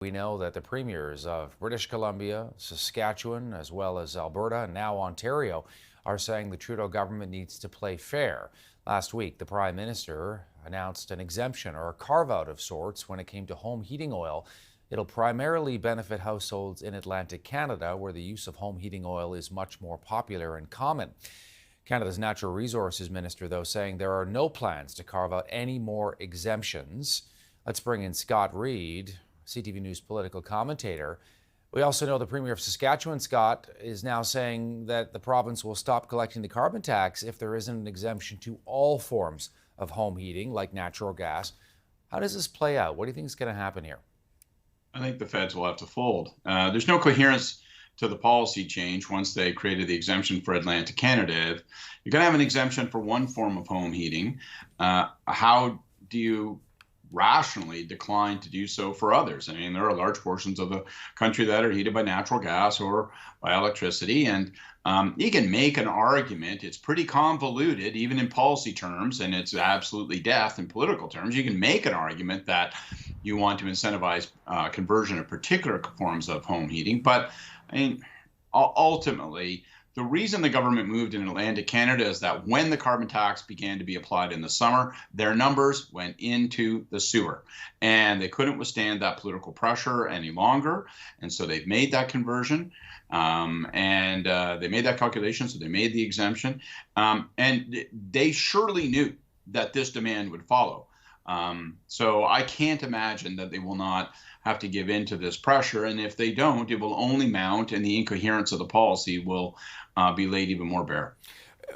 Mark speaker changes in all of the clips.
Speaker 1: We know that the premiers of British Columbia, Saskatchewan, as well as Alberta and now Ontario are saying the Trudeau government needs to play fair. Last week, the Prime Minister announced an exemption or a carve-out of sorts when it came to home heating oil. It'll primarily benefit households in Atlantic Canada, where the use of home heating oil is much more popular and common. Canada's Natural Resources Minister, though, saying there are no plans to carve out any more exemptions. Let's bring in Scott Reid, CTV News political commentator. We also know the Premier of Saskatchewan, Scott, is now saying that the province will stop collecting the carbon tax if there isn't an exemption to all forms of home heating, like natural gas. How does this play out? What do you think is going to happen here?
Speaker 2: I think the feds will have to fold. There's no coherence to the policy change once they created the exemption for Atlantic Canada. If you're going to have an exemption for one form of home heating, how do you rationally decline to do so for others? I mean, there are large portions of the country that are heated by natural gas or by electricity, and you can make an argument. It's pretty convoluted, even in policy terms, and it's absolutely deaf in political terms. You can make an argument that you want to incentivize conversion of particular forms of home heating, but I mean, ultimately, the reason the government moved in Atlantic Canada is that when the carbon tax began to be applied in the summer, their numbers went into the sewer, and they couldn't withstand that political pressure any longer. And so they've made that conversion, and they made that calculation, so they made the exemption. And they surely knew that this demand would follow. So I can't imagine that they will not have to give in to this pressure. And if they don't, it will only mount, and the incoherence of the policy will be laid even more bare.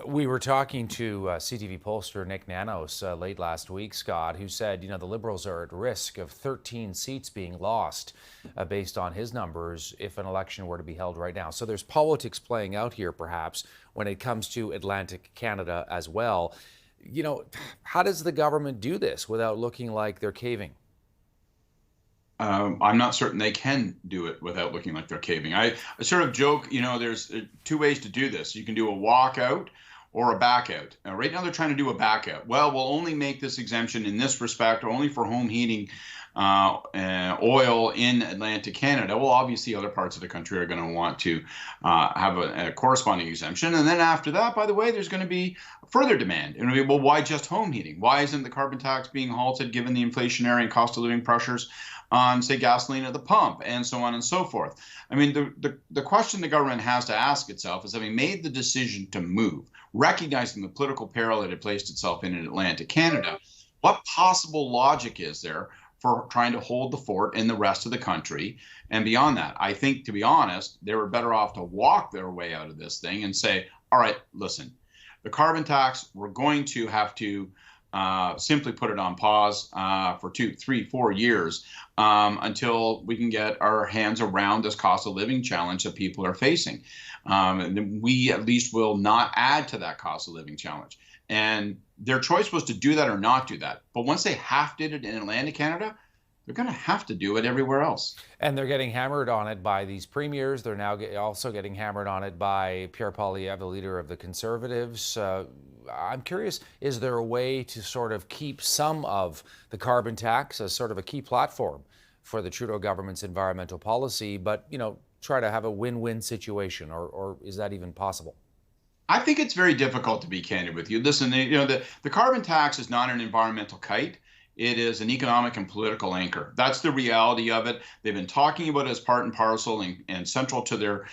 Speaker 1: We were talking to CTV pollster Nick Nanos late last week, Scott, who said, the Liberals are at risk of 13 seats being lost based on his numbers if an election were to be held right now. So there's politics playing out here, perhaps, when it comes to Atlantic Canada as well. How does the government do this without looking like they're caving?
Speaker 2: I'm not certain they can do it without looking like they're caving. I sort of joke, there's two ways to do this. You can do a walkout or a back out. Right now they're trying to do a back out. Well, we'll only make this exemption in this respect, or only for home heating oil in Atlantic Canada. Well, obviously other parts of the country are going to want to have a corresponding exemption. And then after that, by the way, there's going to be further demand. And it'll be, well, why just home heating? Why isn't the carbon tax being halted given the inflationary and cost of living pressures on, say, gasoline at the pump, and so on and so forth? I mean, the question the government has to ask itself is, having made the decision to move, recognizing the political peril it had placed itself in Atlantic Canada, what possible logic is there for trying to hold the fort in the rest of the country? And beyond that, I think, to be honest, they were better off to walk their way out of this thing and say, all right, listen, the carbon tax, we're going to have to simply put it on pause for 2, 3, 4 years until we can get our hands around this cost of living challenge that people are facing. And we at least will not add to that cost of living challenge. And their choice was to do that or not do that. But once they half did it in Atlantic Canada, they're going to have to do it everywhere else.
Speaker 1: And they're getting hammered on it by these premiers. They're now also getting hammered on it by Pierre Poilievre, the leader of the Conservatives. I'm curious, is there a way to sort of keep some of the carbon tax as sort of a key platform for the Trudeau government's environmental policy, but, try to have a win-win situation, or is that even possible?
Speaker 2: I think it's very difficult, to be candid with you. Listen, the carbon tax is not an environmental kite. It is an economic and political anchor. That's the reality of it. They've been talking about it as part and parcel and central to their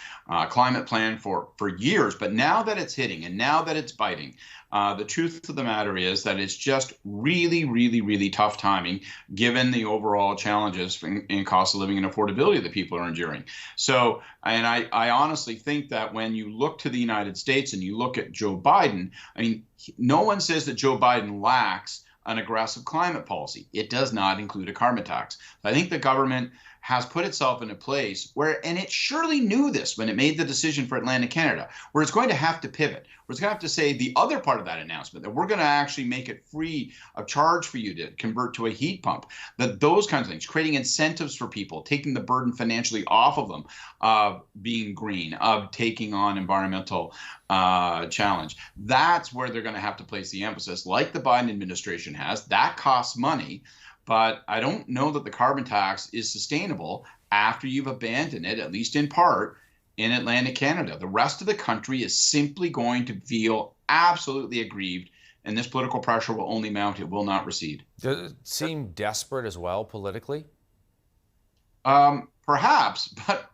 Speaker 2: climate plan for years. But now that it's hitting and now that it's biting, the truth of the matter is that it's just really, really, really tough timing given the overall challenges in cost of living and affordability that people are enduring. So, and I honestly think that when you look to the United States and you look at Joe Biden, I mean, no one says that Joe Biden lacks an aggressive climate policy. It does not include a carbon tax. I think the government has put itself in a place where, and it surely knew this when it made the decision for Atlantic Canada, where it's going to have to pivot, where it's going to have to say the other part of that announcement, that we're going to actually make it free of charge for you to convert to a heat pump, that those kinds of things, creating incentives for people, taking the burden financially off of them of being green, of taking on environmental challenge. That's where they're going to have to place the emphasis, like the Biden administration has. That costs money. but I don't know that the carbon tax is sustainable after you've abandoned it, at least in part, in Atlantic Canada. The rest of the country is simply going to feel absolutely aggrieved, and this political pressure will only mount. It will not recede.
Speaker 1: Does it seem desperate as well politically?
Speaker 2: Perhaps, but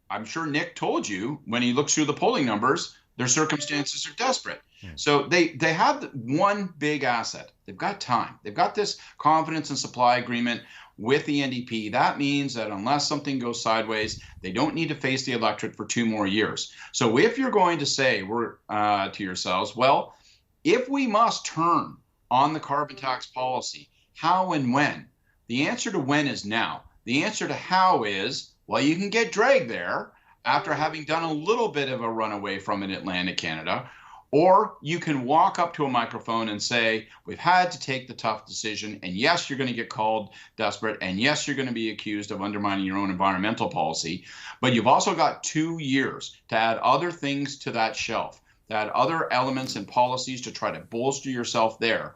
Speaker 2: I'm sure Nick told you when he looks through the polling numbers, their circumstances are desperate. So they have one big asset. They've got time. They've got this confidence and supply agreement with the NDP. That means that unless something goes sideways, they don't need to face the electorate for 2 more years. So if you're going to say to yourselves, well, if we must turn on the carbon tax policy, how and when? The answer to when is now. The answer to how is, well, you can get dragged there after having done a little bit of a runaway from it in Atlantic Canada, or you can walk up to a microphone and say, we've had to take the tough decision, and yes, you're going to get called desperate, and yes, you're going to be accused of undermining your own environmental policy, but you've also got 2 years to add other things to that shelf, to add other elements and policies to try to bolster yourself there.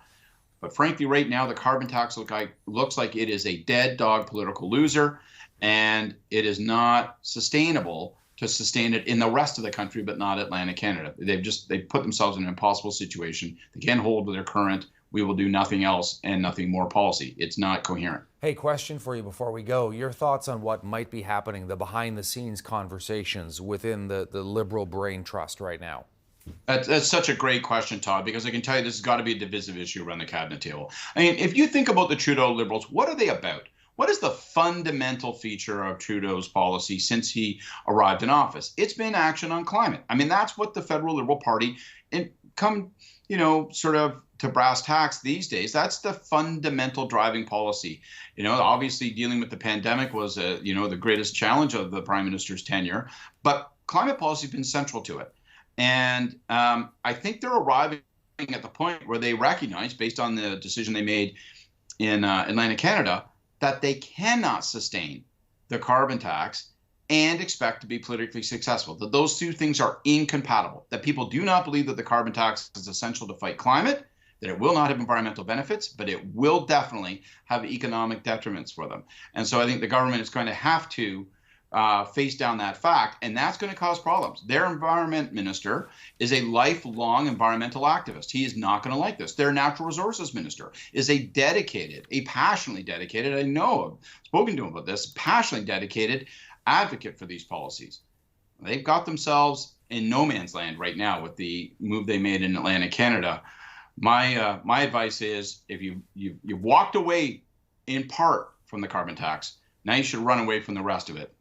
Speaker 2: But frankly, right now, the carbon tax looks like it is a dead dog political loser, and it is not sustainable to sustain it in the rest of the country, but not Atlantic Canada. They've put themselves in an impossible situation. They can't hold with their current, we will do nothing else and nothing more policy. It's not coherent.
Speaker 1: Hey, question for you before we go. Your thoughts on what might be happening, the behind the scenes conversations within the Liberal brain trust right now?
Speaker 2: That's such a great question, Todd, because I can tell you this has got to be a divisive issue around the cabinet table. I mean, if you think about the Trudeau Liberals, what are they about? What is the fundamental feature of Trudeau's policy since he arrived in office? It's been action on climate. I mean, that's what the federal Liberal Party, sort of to brass tacks these days, that's the fundamental driving policy. Obviously dealing with the pandemic was, the greatest challenge of the Prime Minister's tenure, but climate policy has been central to it. And I think they're arriving at the point where they recognize, based on the decision they made in Atlantic Canada, that they cannot sustain the carbon tax and expect to be politically successful, that those 2 things are incompatible, that people do not believe that the carbon tax is essential to fight climate, that it will not have environmental benefits, but it will definitely have economic detriments for them. And so I think the government is going to have to face down that fact, and that's going to cause problems. Their environment minister is a lifelong environmental activist. He is not going to like this. Their natural resources minister is a passionately dedicated, I know, I've spoken to him about this, passionately dedicated advocate for these policies. They've got themselves in no man's land right now with the move they made in Atlantic Canada. My advice is, if you walked away in part from the carbon tax, now you should run away from the rest of it.